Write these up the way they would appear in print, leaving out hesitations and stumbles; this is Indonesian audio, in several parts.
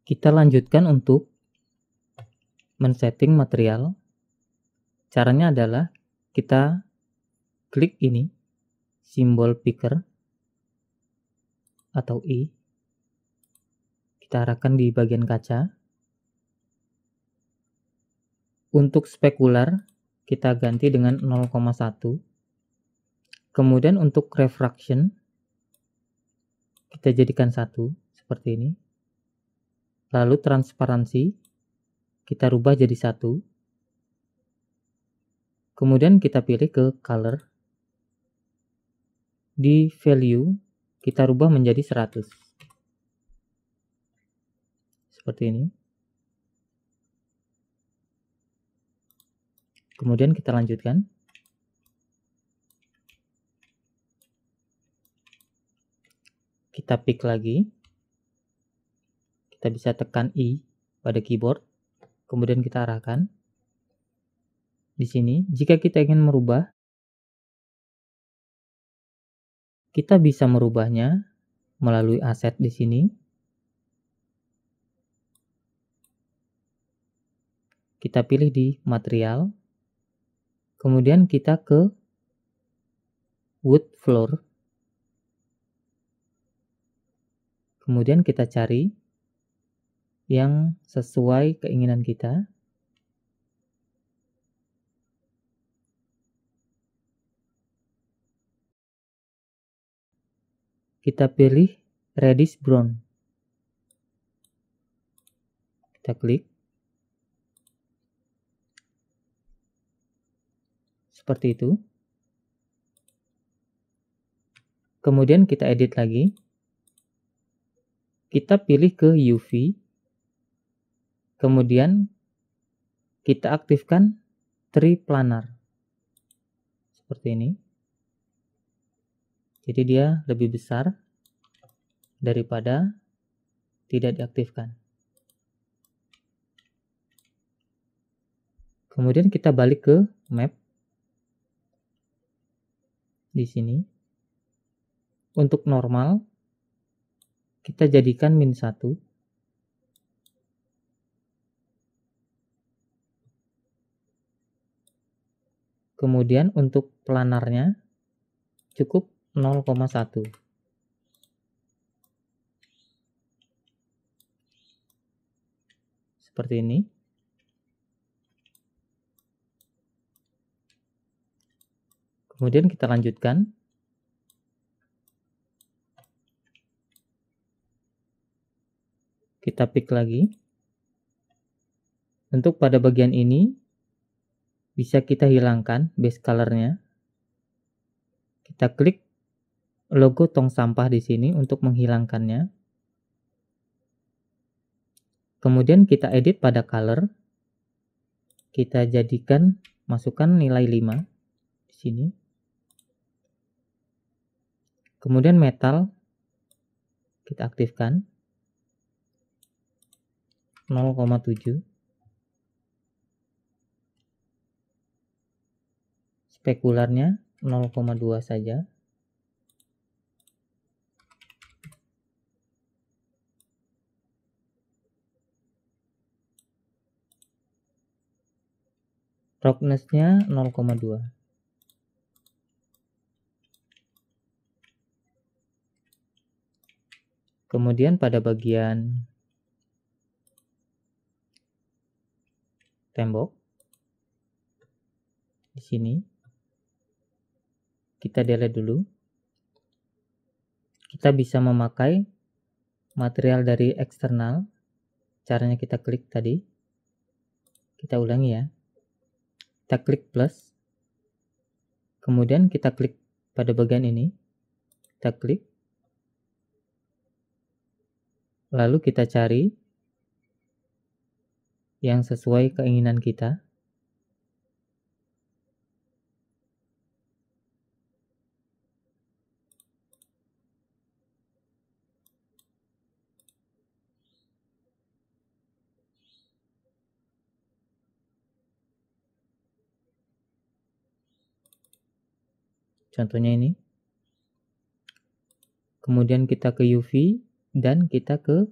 Kita lanjutkan untuk men-setting material. Caranya adalah kita klik ini, simbol picker atau I. Kita arahkan di bagian kaca. Untuk spekular, kita ganti dengan 0,1. Kemudian untuk refraction, kita jadikan 1, seperti ini. Lalu transparansi, kita rubah jadi 1. Kemudian kita pilih ke color. Di value, kita rubah menjadi 100. Seperti ini. Kemudian kita lanjutkan. Kita pick lagi. Kita bisa tekan I pada keyboard. Kemudian kita arahkan. Di sini, jika kita ingin merubah, kita bisa merubahnya melalui aset di sini. Kita pilih di material. Kemudian kita ke wood floor. Kemudian kita cari yang sesuai keinginan kita. Kita pilih reddish brown. Kita klik. Seperti itu. Kemudian kita edit lagi. Kita pilih ke UV. Kemudian kita aktifkan triplanar. Seperti ini. Jadi dia lebih besar daripada tidak diaktifkan. Kemudian kita balik ke map. Di sini. Untuk normal, kita jadikan -1. Kemudian untuk planarnya cukup 0,1. Seperti ini. Kemudian kita lanjutkan. Kita pick lagi. Untuk pada bagian ini bisa kita hilangkan base colornya. Kita klik logo tong sampah di sini untuk menghilangkannya. Kemudian kita edit pada color. Kita jadikan, masukkan nilai 5 di sini. Kemudian metal kita aktifkan 0,7. Spekularnya 0,2 saja. Roughness-nya 0,2. Kemudian pada bagian tembok di sini kita delete dulu. Kita bisa memakai material dari eksternal. Caranya kita klik tadi. Kita ulangi ya. Kita klik plus. Kemudian kita klik pada bagian ini. Kita klik. Lalu kita cari yang sesuai keinginan kita. Contohnya ini. Kemudian kita ke UV dan kita ke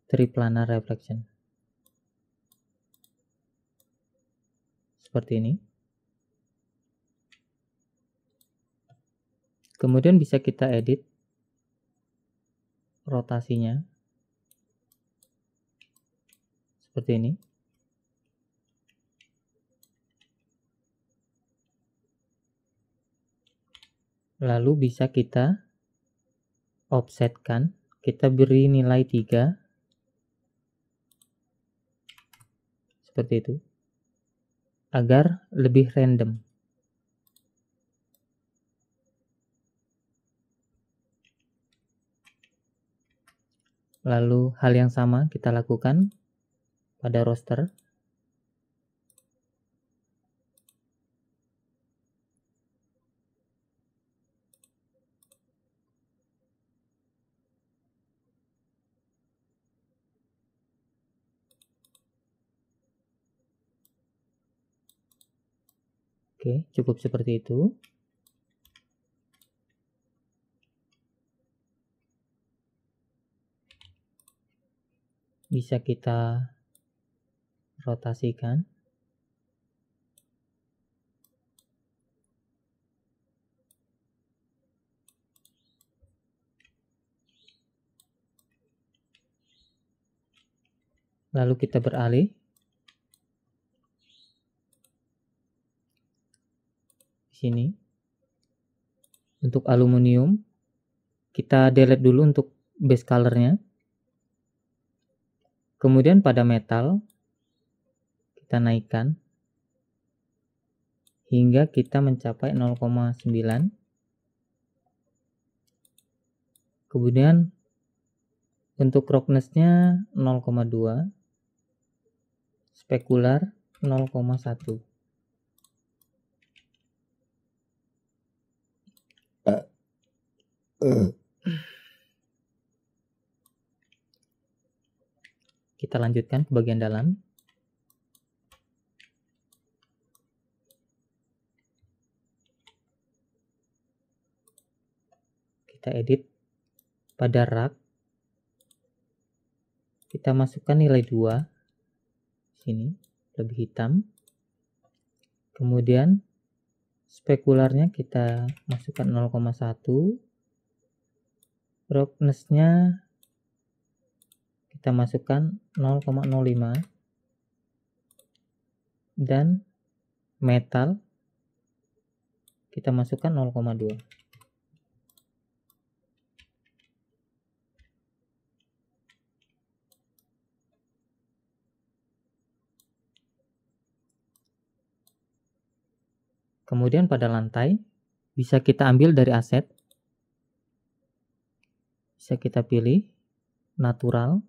triplanar reflection. Seperti ini. Kemudian bisa kita edit rotasinya. Seperti ini. Lalu bisa kita offsetkan, kita beri nilai 3 seperti itu agar lebih random. Lalu hal yang sama kita lakukan pada roster. Oke, cukup seperti itu. Bisa kita rotasikan. Lalu kita beralih. Di sini. Untuk aluminium, kita delete dulu untuk base colornya. Kemudian pada metal, kita naikkan hingga kita mencapai 0,9. Kemudian untuk roughness-nya 0,2, spekular 0,1. Kita lanjutkan ke bagian dalam. Kita edit pada rak. Kita masukkan nilai 2. Sini, lebih hitam. Kemudian spekularnya kita masukkan 0,1. Roughness-nya kita masukkan 0,05. Dan metal kita masukkan 0,2. Kemudian pada lantai bisa kita ambil dari aset. Bisa kita pilih natural.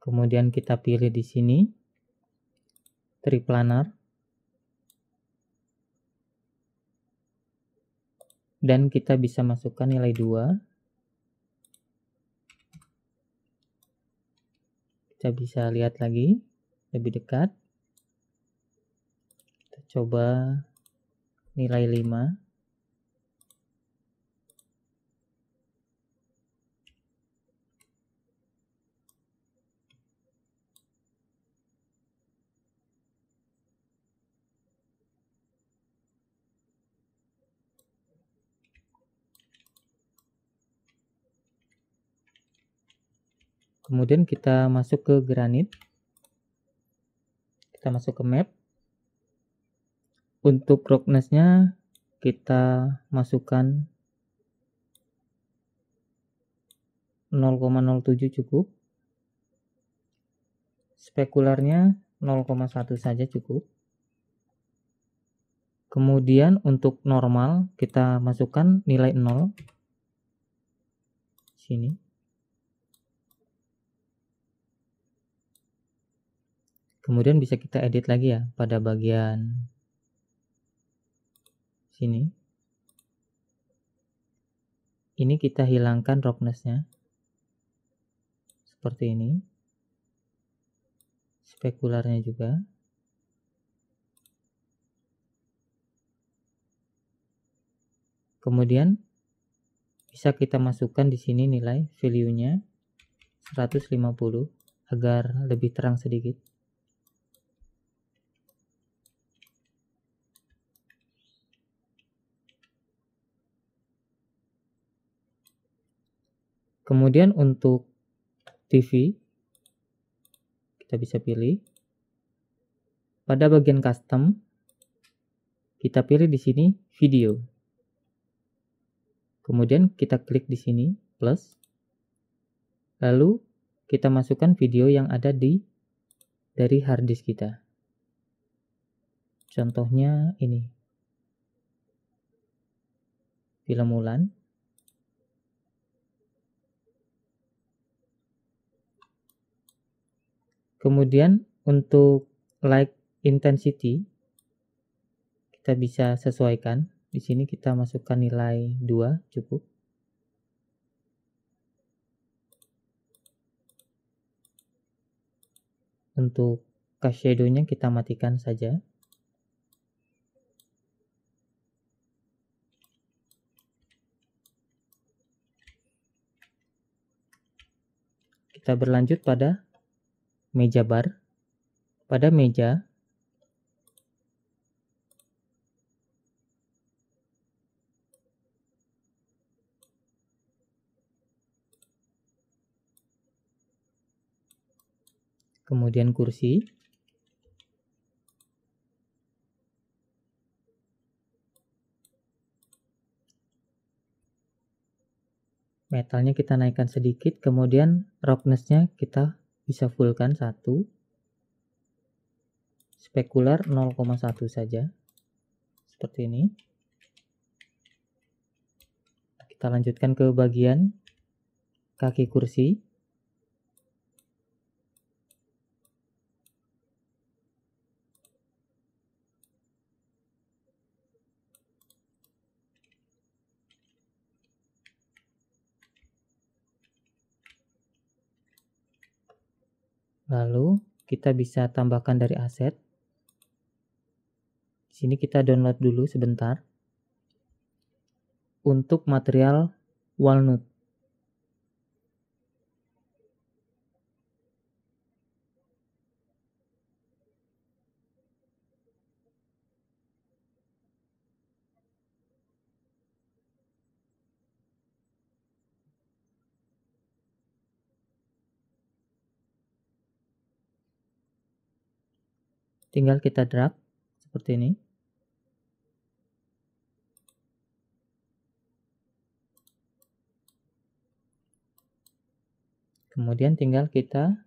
Kemudian kita pilih di sini triplanar. Dan kita bisa masukkan nilai 2. Kita bisa lihat lagi lebih dekat. Kita coba nilai 5. Kemudian kita masuk ke granit. Kita masuk ke map. Untuk roughness-nya kita masukkan 0,07 cukup. Spekularnya 0,1 saja cukup. Kemudian untuk normal kita masukkan nilai 0. Sini. Kemudian bisa kita edit lagi ya pada bagian sini. Ini kita hilangkan roughness-nya. Seperti ini. Spekularnya juga. Kemudian bisa kita masukkan di sini nilai value-nya 150 agar lebih terang sedikit. Kemudian untuk TV kita bisa pilih pada bagian custom, kita pilih di sini video. Kemudian kita klik di sini plus. Lalu kita masukkan video yang ada dari harddisk kita. Contohnya ini. Film Mulan. Kemudian untuk light intensity kita bisa sesuaikan. Di sini kita masukkan nilai 2 cukup. Untuk cast shadow-nya kita matikan saja. Kita berlanjut pada meja bar. Pada meja kemudian kursi, metalnya kita naikkan sedikit, kemudian roughness-nya kita bisa fullkan 1, spekular 0,1 saja, seperti ini. Kita lanjutkan ke bagian kaki kursi. Lalu kita bisa tambahkan dari aset. Di sini kita download dulu sebentar. Untuk material walnut. Tinggal kita drag seperti ini. Kemudian tinggal kita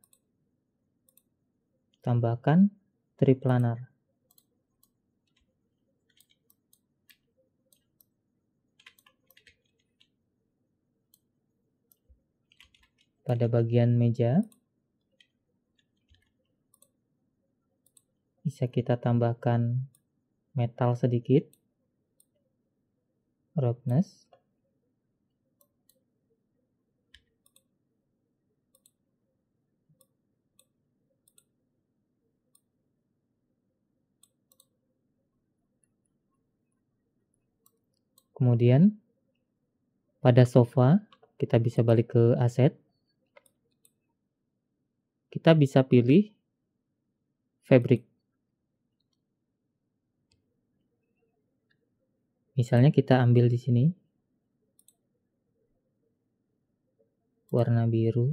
tambahkan triplanar. Pada bagian meja bisa kita tambahkan metal sedikit, roughness, kemudian pada sofa kita bisa balik ke aset, kita bisa pilih fabric. Misalnya kita ambil di sini warna biru.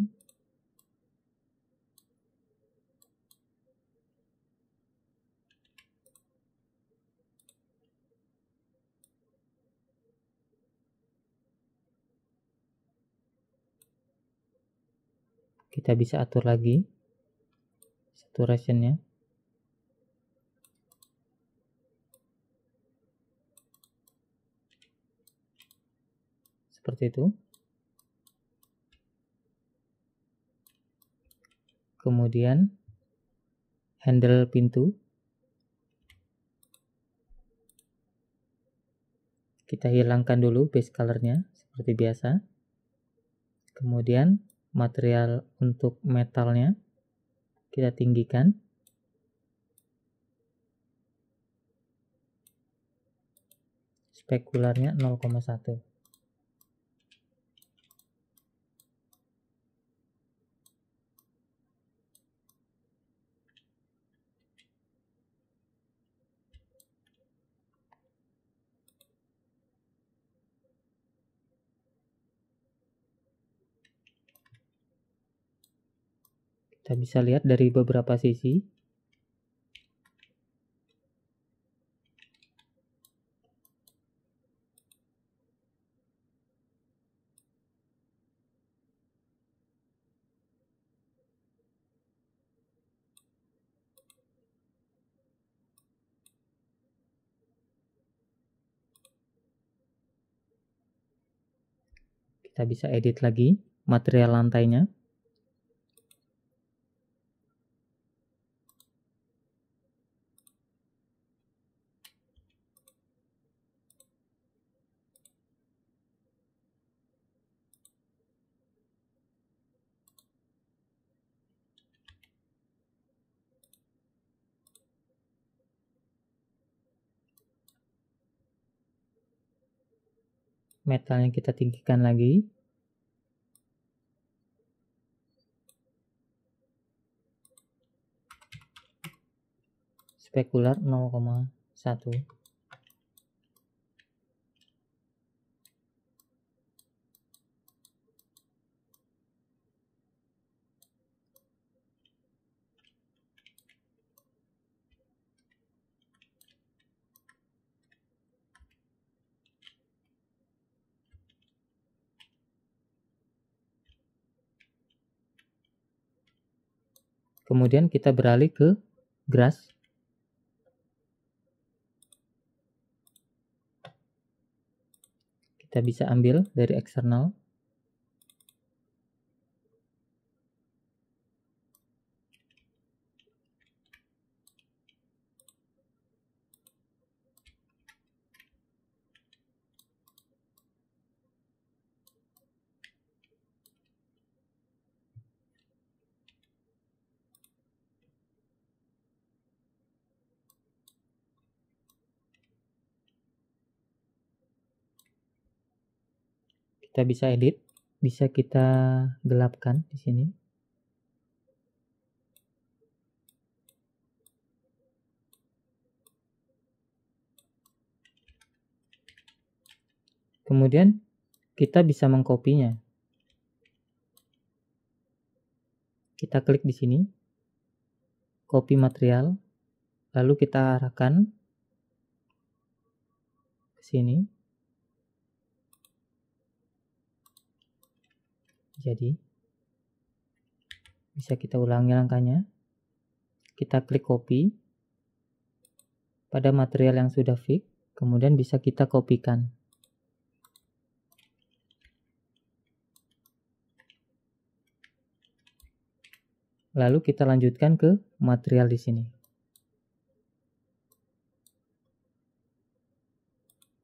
Kita bisa atur lagi saturation-nya. Seperti itu. Kemudian handle pintu kita hilangkan dulu base color-nya seperti biasa. Kemudian material untuk metalnya kita tinggikan. spekularnya 0,1. Kita bisa lihat dari beberapa sisi. Kita bisa edit lagi material lantainya. Metalnya kita tinggikan lagi. Spekular 0,1. Kemudian kita beralih ke grass. Kita bisa ambil dari eksternal. Kita bisa edit, bisa kita gelapkan di sini. Kemudian kita bisa mengkopinya. Kita klik di sini, copy material, lalu kita arahkan ke sini. Jadi bisa kita ulangi langkahnya. Kita klik copy pada material yang sudah fix, kemudian bisa kita kopikan. Lalu kita lanjutkan ke material di sini.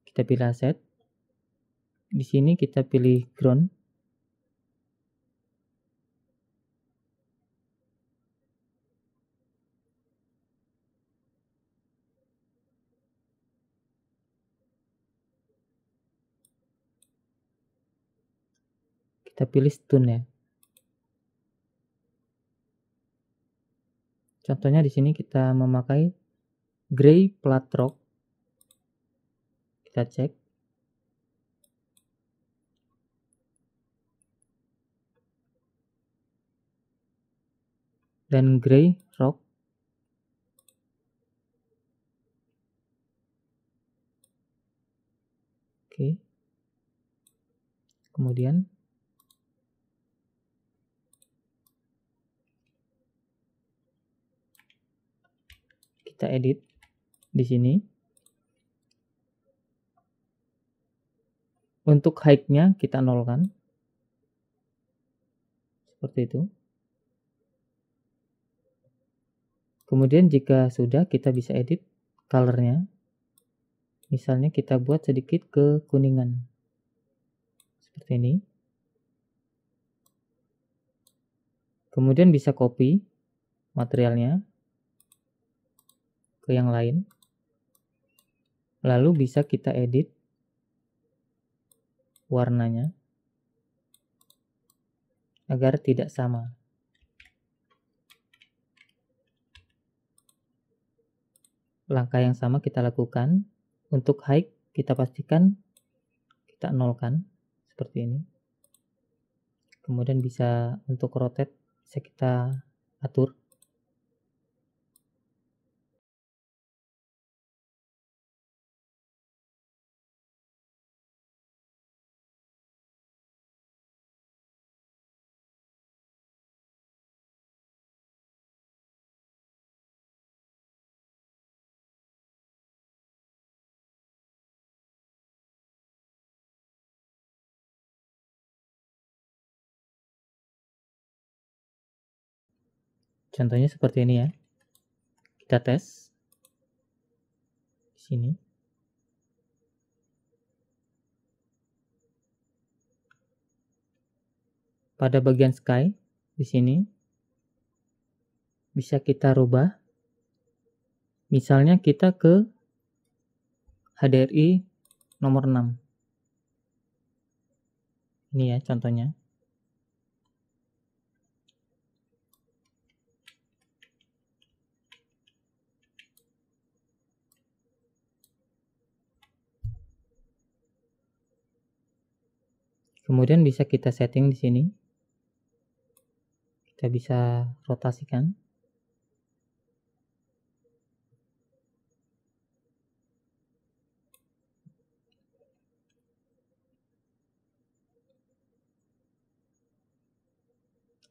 Kita pilih aset. Di sini kita pilih ground. Kita pilih stone ya. Contohnya di sini kita memakai gray flat rock. Kita cek. Dan gray rock. Oke. Kemudian kita edit di sini. Untuk height-nya kita nolkan. Seperti itu. Kemudian jika sudah, kita bisa edit color-nya. Misalnya kita buat sedikit kekuningan. Seperti ini. Kemudian bisa copy materialnya ke yang lain. Lalu bisa kita edit warnanya agar tidak sama. Langkah yang sama kita lakukan. Untuk height kita pastikan kita nolkan seperti ini. Kemudian bisa untuk rotate bisa kita atur. Contohnya seperti ini ya. Kita tes di sini. Pada bagian sky di sini bisa kita rubah. Misalnya kita ke HDRI nomor 6. Ini ya contohnya. Kemudian bisa kita setting di sini. Kita bisa rotasikan.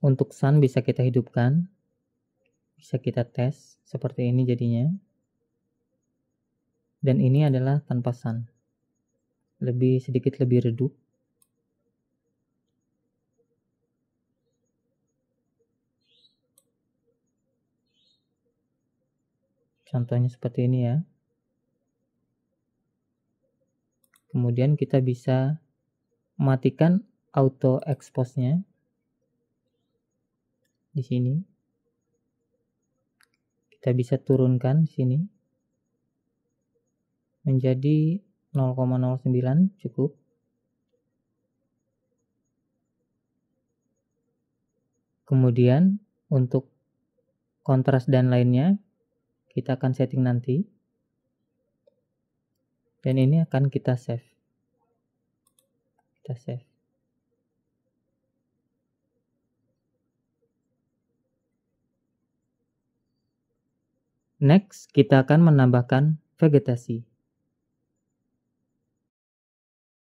Untuk sun bisa kita hidupkan. Bisa kita tes seperti ini jadinya. Dan ini adalah tanpa sun. Sedikit lebih redup. Contohnya seperti ini ya. Kemudian kita bisa matikan auto expose-nya di sini. Kita bisa turunkan di sini menjadi 0,09 cukup. Kemudian untuk kontras dan lainnya kita akan setting nanti. Dan ini akan kita save. Kita save. Next, kita akan menambahkan vegetasi.